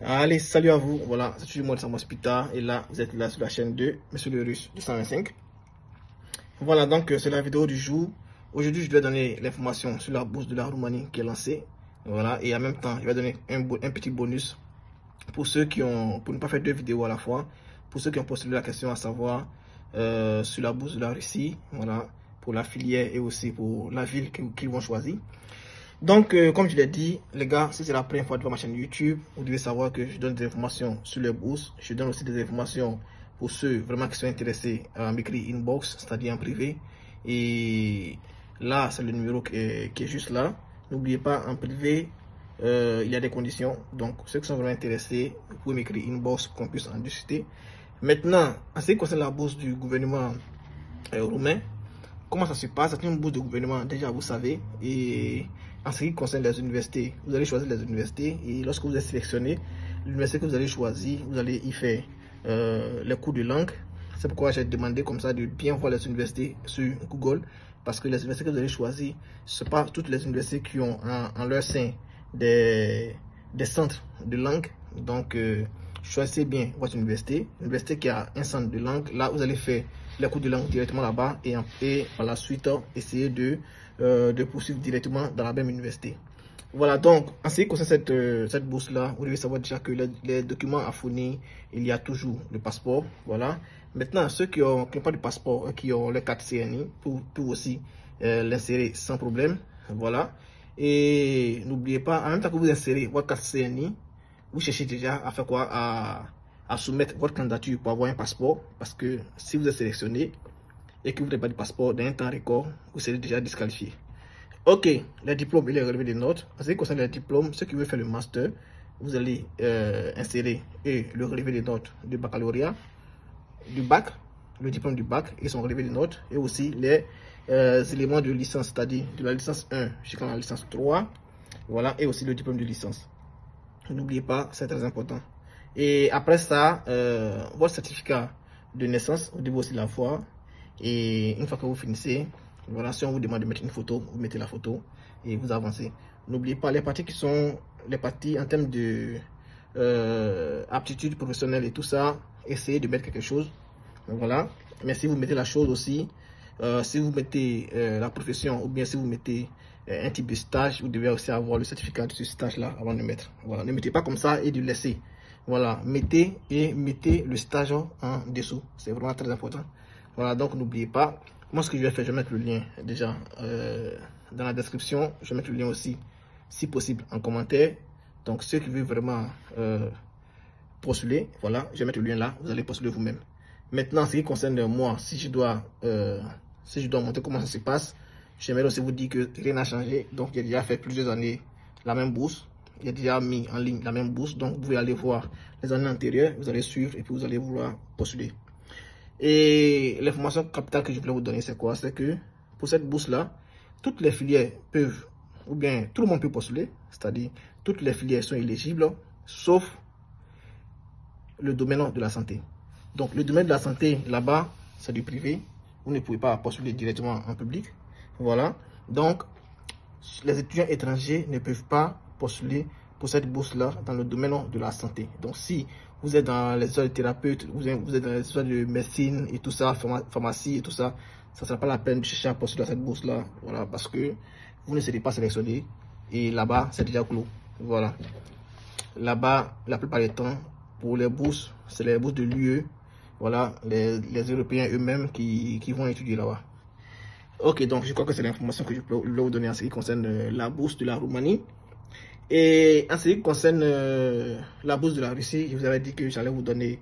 Allez, salut à vous. Voilà, c'est toujours moi de Samospita. Et là, vous êtes là sur la chaîne de Monsieur le Russe 225. Voilà, donc c'est la vidéo du jour. Aujourd'hui, je dois donner l'information sur la bourse de la Roumanie qui est lancée. Voilà, et en même temps, je vais donner un petit bonus pour ceux qui ont, pour ne pas faire deux vidéos à la fois, pour ceux qui ont postulé la question à savoir sur la bourse de la Russie. Voilà, pour la filière et aussi pour la ville qu'ils vont choisir. Donc, comme je l'ai dit, les gars, si c'est la première fois devant ma chaîne YouTube, vous devez savoir que je donne des informations sur les bourses. Je donne aussi des informations pour ceux vraiment qui sont intéressés à m'écrire inbox, c'est-à-dire en privé. Et là, c'est le numéro qui est juste là. N'oubliez pas, en privé, il y a des conditions. Donc, ceux qui sont vraiment intéressés, vous pouvez m'écrire inbox pour qu'on puisse en discuter. Maintenant, en ce qui concerne la bourse du gouvernement roumain, comment ça se passe? C'est une bourse de gouvernement, déjà vous savez. Et en ce qui concerne les universités, vous allez choisir les universités. Et lorsque vous êtes sélectionné, l'université que vous allez choisir, vous allez y faire les cours de langue. C'est pourquoi j'ai demandé comme ça de bien voir les universités sur Google. Parce que les universités que vous allez choisir, ce ne sont pas toutes les universités qui ont en leur sein des centres de langue. Donc, choisissez bien votre université. L'université qui a un centre de langue, là, vous allez faire les cours de langue directement là-bas et par la suite, essayer de poursuivre directement dans la même université. Voilà, donc, en ce qui concerne cette bourse-là, vous devez savoir déjà que les documents à fournir, il y a toujours le passeport. Voilà. Maintenant, ceux qui n'ont pas de passeport, qui ont le 4 CNI, pour aussi l'insérer sans problème. Voilà. Et n'oubliez pas, en même temps que vous insérez votre 4 CNI, vous cherchez déjà à faire quoi? À soumettre votre candidature pour avoir un passeport. Parce que si vous êtes sélectionné et que vous n'avez pas de passeport dans un temps record, vous serez déjà disqualifié. Ok, les diplômes et les relevés des notes. En ce qui concerne les diplômes, ceux qui veulent faire le master, vous allez insérer le relevé des notes du baccalauréat, du bac, le diplôme du bac et son relevé des notes, et aussi les éléments de licence, c'est-à-dire de la licence 1 jusqu'à la licence 3, voilà, et aussi le diplôme de licence. N'oubliez pas, c'est très important. Et après ça, votre certificat de naissance, vous devez aussi l'avoir. Et une fois que vous finissez, voilà, si on vous demande de mettre une photo, vous mettez la photo et vous avancez. N'oubliez pas les parties qui sont les parties en termes de aptitude professionnelle et tout ça. Essayez de mettre quelque chose. Voilà. Mais si vous mettez la chose aussi, si vous mettez la profession ou bien si vous mettez un type de stage, vous devez aussi avoir le certificat de ce stage-là avant de mettre. Voilà. Ne mettez pas comme ça et de laisser. Voilà. Mettez le stage en dessous. C'est vraiment très important. Voilà. Donc, n'oubliez pas. Moi, ce que je vais faire, je vais mettre le lien déjà dans la description. Je vais mettre le lien aussi, si possible, en commentaire. Donc, ceux qui veulent vraiment postuler, voilà, je vais mettre le lien là. Vous allez postuler vous-même. Maintenant, ce qui concerne moi, si je dois montrer comment ça se passe, j'aimerais aussi vous dire que rien n'a changé. Donc, j'ai déjà fait plusieurs années la même bourse. J'ai déjà mis en ligne la même bourse. Donc, vous pouvez aller voir les années antérieures. Vous allez suivre et puis vous allez vouloir postuler. Et l'information capitale que je voulais vous donner, c'est quoi? C'est que pour cette bourse-là, toutes les filières peuvent, ou bien tout le monde peut postuler, c'est-à-dire toutes les filières sont éligibles, sauf le domaine de la santé. Donc le domaine de la santé, là-bas, c'est du privé. Vous ne pouvez pas postuler directement en public. Voilà. Donc, les étudiants étrangers ne peuvent pas postuler pour cette bourse-là dans le domaine de la santé. Donc, si vous êtes dans les écoles de thérapeute, vous êtes dans les écoles de médecine et tout ça, pharmacie et tout ça, ça ne sera pas la peine de chercher à postuler à cette bourse-là. Voilà, parce que vous ne serez pas sélectionné. Et là-bas, c'est déjà clos. Voilà. Là-bas, la plupart du temps, pour les bourses, c'est les bourses de l'UE. Voilà, les Européens eux-mêmes qui vont étudier là-bas. Ok, donc je crois que c'est l'information que je peux vous donner en ce qui concerne la bourse de la Roumanie. Et en ce qui concerne la bourse de la Russie, je vous avais dit que j'allais vous donner